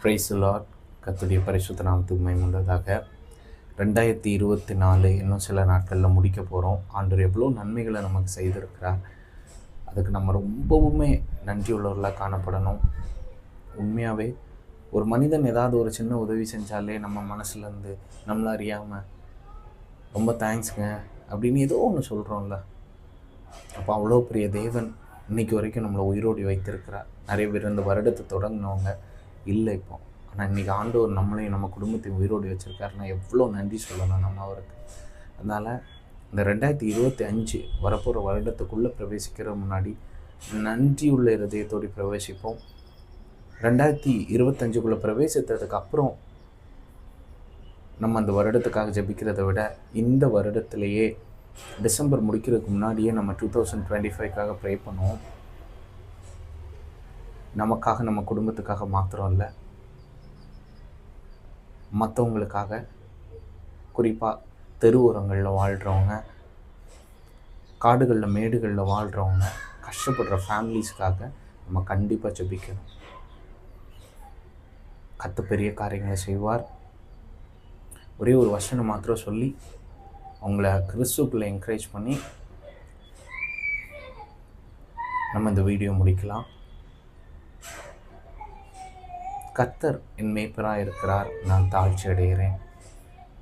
Praise the Lord. கர்த்தருடைய பரிசுத்த நாமத்துக்கு மகிமை உண்டாவதாக. 2024 இன்னும் சில நாட்களில் முடிக்க போகிறோம். ஆண்டவர் எவ்வளோ நன்மைகளை நமக்கு செய்திருக்கிறார். அதுக்கு நம்ம ரொம்பவுமே நன்றியுள்ளவர்களாக காணப்படணும். உண்மையாகவே ஒரு மனிதன் ஏதாவது ஒரு சின்ன உதவி செஞ்சாலே நம்ம மனசுலேருந்து நம்மள அறியாமல் ரொம்ப தேங்க்ஸுங்க அப்படின்னு ஏதோ ஒன்று சொல்கிறோம்ல. அப்போ அவ்வளோ பெரிய தேவன் இன்றைக்கி வரைக்கும் நம்மளை உயிரோடி வைத்திருக்கிறார். நிறைய பேர் இந்த வருடத்தை தொடங்கினவங்க இல்லை இப்போ, ஆனால் இன்றைக்கி ஆண்டவர் நம்மளையும் நம்ம குடும்பத்தையும் உயிரோடி வச்சுருக்காருன்னா எவ்வளோ நன்றி சொல்லணும் நம்ம அவருக்கு. அதனால் இந்த 2025 வரப்போகிற வருடத்துக்குள்ளே பிரவேசிக்கிற முன்னாடி நன்றியுள்ள இருதயத்தோடு பிரவேசிப்போம். 2025 பிரவேசித்ததுக்கு அப்புறம் நம்ம அந்த வருடத்துக்காக ஜெபிக்கிறத விட இந்த வருடத்திலேயே டிசம்பர் முடிக்கிறதுக்கு முன்னாடியே நம்ம 2025க்காக ப்ரே பண்ணுவோம். நமக்காக நம்ம குடும்பத்துக்காக மாத்திரம் இல்லை, மற்றவங்களுக்காக, குறிப்பாக தெருவோரங்களில் வாழ்கிறவங்க, காடுகளில் மேடுகளில் வாழ்கிறவங்க, கஷ்டப்படுற ஃபேமிலிஸ்க்காக நம்ம கண்டிப்பாக ஜெபிக்கணும். கர்த்தர் பெரிய காரியங்களை செய்வார். ஒரே ஒரு வசனம் மாத்திரம் சொல்லி அவங்கள கிறிஸ்துக்குள்ளே என்கரேஜ் பண்ணி நம்ம இந்த வீடியோ முடிக்கலாம். கர்த்தர் என் மேய்ப்பராக இருக்கிறார், நான் தாழ்ச்சி அடைகிறேன்.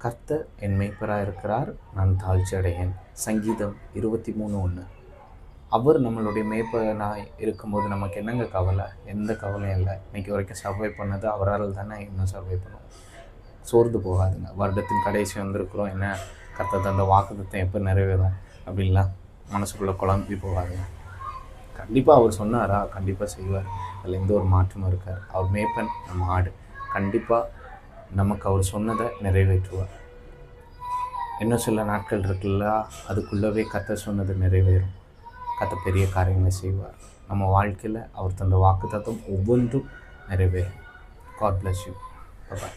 கர்த்தர் என் மேய்ப்பராக இருக்கிறார், நான் தாழ்ச்சி அடைகிறேன். சங்கீதம் 23:1. அவர் நம்மளுடைய மேய்ப்பனாக இருக்கும்போது நமக்கு என்னங்க கவலை? எந்த கவலையும் இல்லை. இன்றைக்கி வரைக்கும் சர்வை பண்ணது அவரால் தானே இன்னும் சர்வை பண்ணுவோம். சோர்ந்து போகாதுங்க. வருடத்தின் கடைசி வந்திருக்கிறோம், என்ன கர்த்தர் தந்த வாக்குத்தத்தம் எப்போ நிறைவேறும் அப்படின்லாம் மனசுக்குள்ளே குழம்பி போகாதுங்க. கண்டிப்பாக அவர் சொன்னாரா, கண்டிப்பாக செய்வார். அதில் எந்த ஒரு மாற்றமும் இருக்கார். அவர் மேய்ப்பன், நம்ம ஆடு. கண்டிப்பாக நமக்கு அவர் சொன்னதை நிறைவேற்றுவார். இன்னும் சில நாட்கள் இருக்குல்ல, அதுக்குள்ளவே கர்த்தர் சொன்னது நிறைவேறும். கர்த்தர் பெரிய காரியங்களை செய்வார். நம்ம வாழ்க்கையில் அவர் தந்த வாக்குத்தத்தம் ஒவ்வொன்றும் நிறைவேறும். God bless you. Bye-bye.